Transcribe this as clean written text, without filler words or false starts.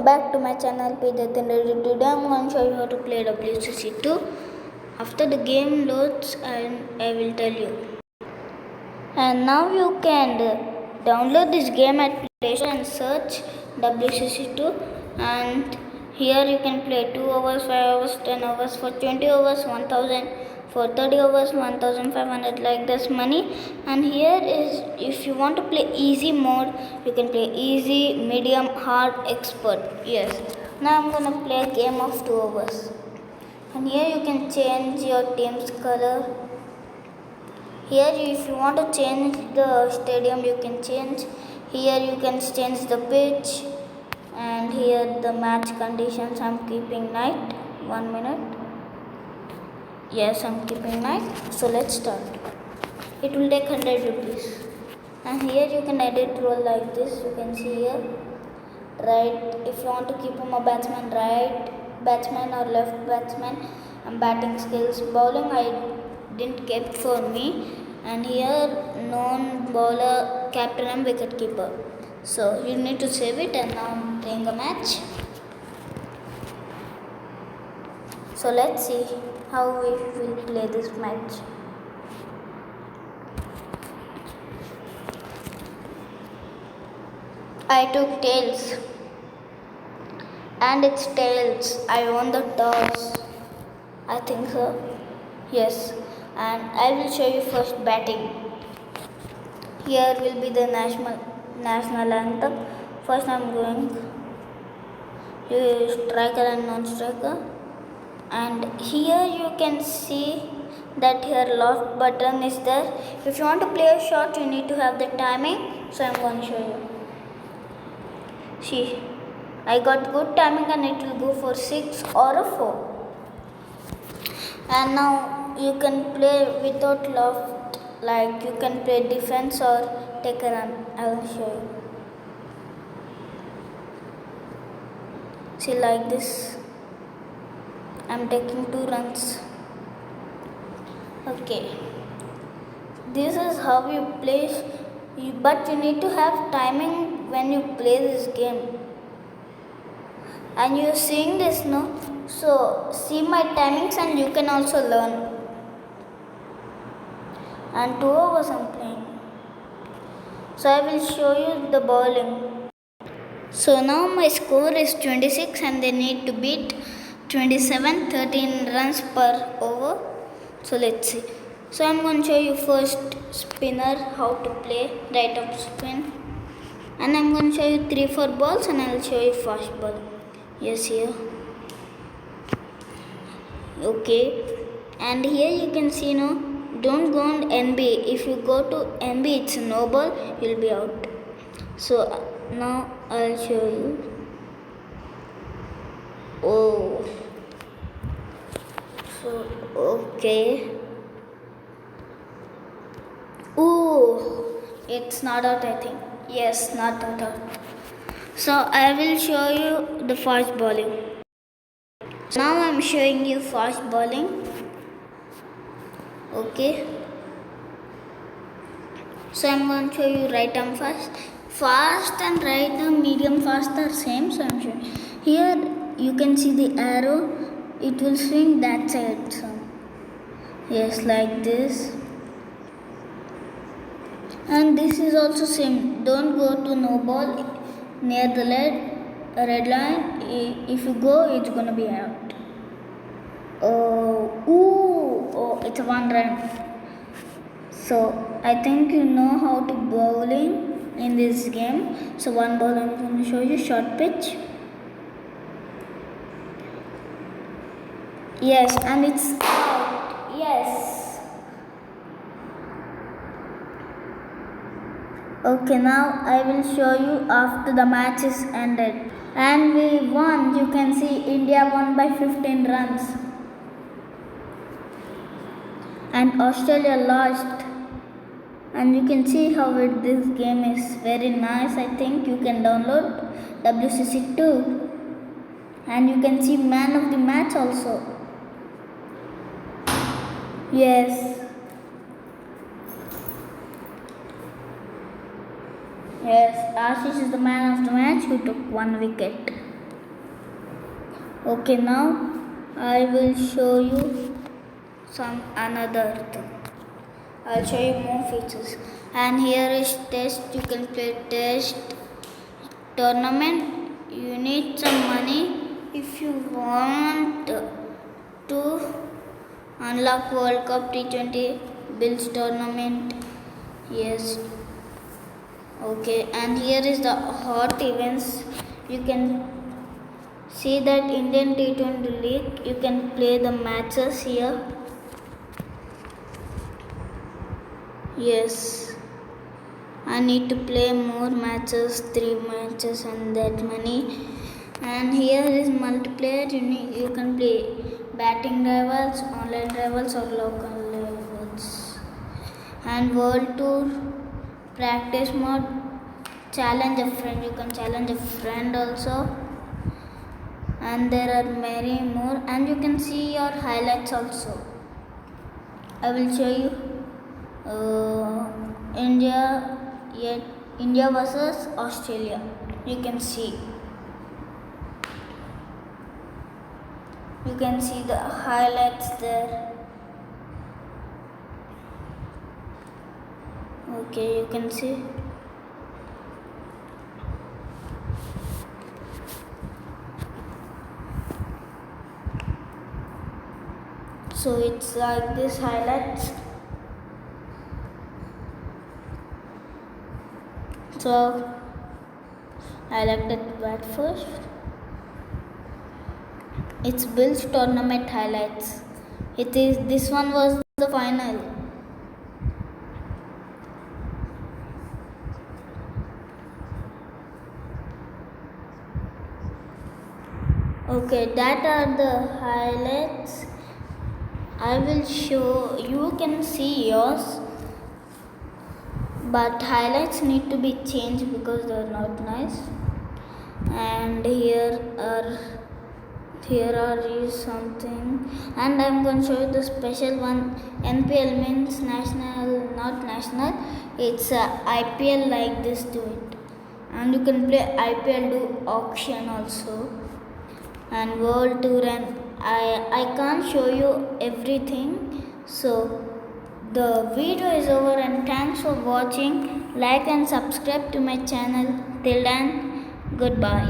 welcome back to my channel Pejathan Reddy. Today I'm going to show you how to play WCC2. After the game loads, and I will tell you. And now you can download this game at Play Store and search WCC2, and here you can play 2 hours, 5 hours, 10 hours, for 20 hours 1000, for 30 hours 1500, like this money. And here is, if you want to play easy mode, you can play easy, medium, hard, expert. Yes, now I'm gonna play a game of 2 hours, and here you can change your team's color. Here if you want to change the stadium, you can change. Here you can change the pitch, and here the match conditions. I'm keeping night. 1 minute. Yes, I'm keeping night. So let's start. It will take 100 rupees. And here you can edit role like this. You can see here. Right, if you want to keep him a batsman, right batsman or left batsman, and batting skills. Bowling I didn't keep for me. And here known bowler, captain and wicket keeper. So you need to save it, and now I'm playing a match. So let's see how we will play this match. I took tails, and it's tails. I won the toss. I think so. Yes, and I will show you first batting. Here will be the national anthem. First I'm going striker and non-striker, and here you can see that here loft button is there. If you want to play a shot, you need to have the timing. So I'm going to show you. See, I got good timing, and it will go for 6 or a 4. And now you can play without loft, like you can play defense or take a run. I will show you. See, like this, I'm taking 2 runs. Okay, this is how you play, but you need to have timing when you play this game. And you're seeing this, no? So see my timings, and you can also learn. And 2 hours I'm playing. So I will show you the bowling. So now my score is 26, and they need to beat 27, 13 runs per over. So let's see. So I'm going to show you first spinner, how to play right up spin. And I'm going to show you 3-4 balls, and I'll show you fast ball. Yes, here. Okay. And here you can see, no, don't go on NB. If you go to NB, it's no ball, you'll be out. So now I'll show you. Oh. So, okay. Oh, it's not out, I think. Yes, not out. So I will show you the fast bowling. Now I'm showing you fast bowling. Okay. So I'm going to show you right arm fast. Fast and right arm medium fast are same. So I'm showing. Here you can see the arrow. It will swing that side. So yes, like this. And this is also same. Don't go to no ball near the red line. If you go, it's gonna be out. Oh, it's a 1 run. So I think you know how to bowling in this game. So 1 ball I'm going to show you, short pitch. Yes, and it's out. Yes. Okay, now I will show you after the match is ended. And we won. You can see India won by 15 runs. And Australia lost. And you can see how this game is very nice. I think you can download WCC2. And you can see man of the match also. Yes. Yes, Ashish is the man of the match who took 1 wicket. Okay, now I will show you some another thing. I'll show you more features. And here is test. You can play test tournament. You need some money if you want to unlock World Cup T20 Bills tournament. Yes. Okay, and here is the hot events. You can see that Indian T20 League. You can play the matches here. Yes, I need to play more matches, 3 matches and that many. And here is multiplayer. You can play batting rivals, online rivals or local rivals. And world tour, practice mode, challenge a friend. You can challenge a friend also. And there are many more. And you can see your highlights also. I will show you India versus Australia. You can see the highlights there. Okay, you can see. So it's like this highlights. So I like that bat first. It's Bills tournament highlights. This one was the final. Okay, that are the highlights. I will show, you can see yours, but highlights need to be changed because they are not nice. And here is something, and I'm going to show you the special one. NPL means national, not national. It's IPL like this to it, and you can play IPL do auction also, and world tour. And I can't show you everything, so the video is over, and thanks for watching. Like and subscribe to my channel. Till then, goodbye.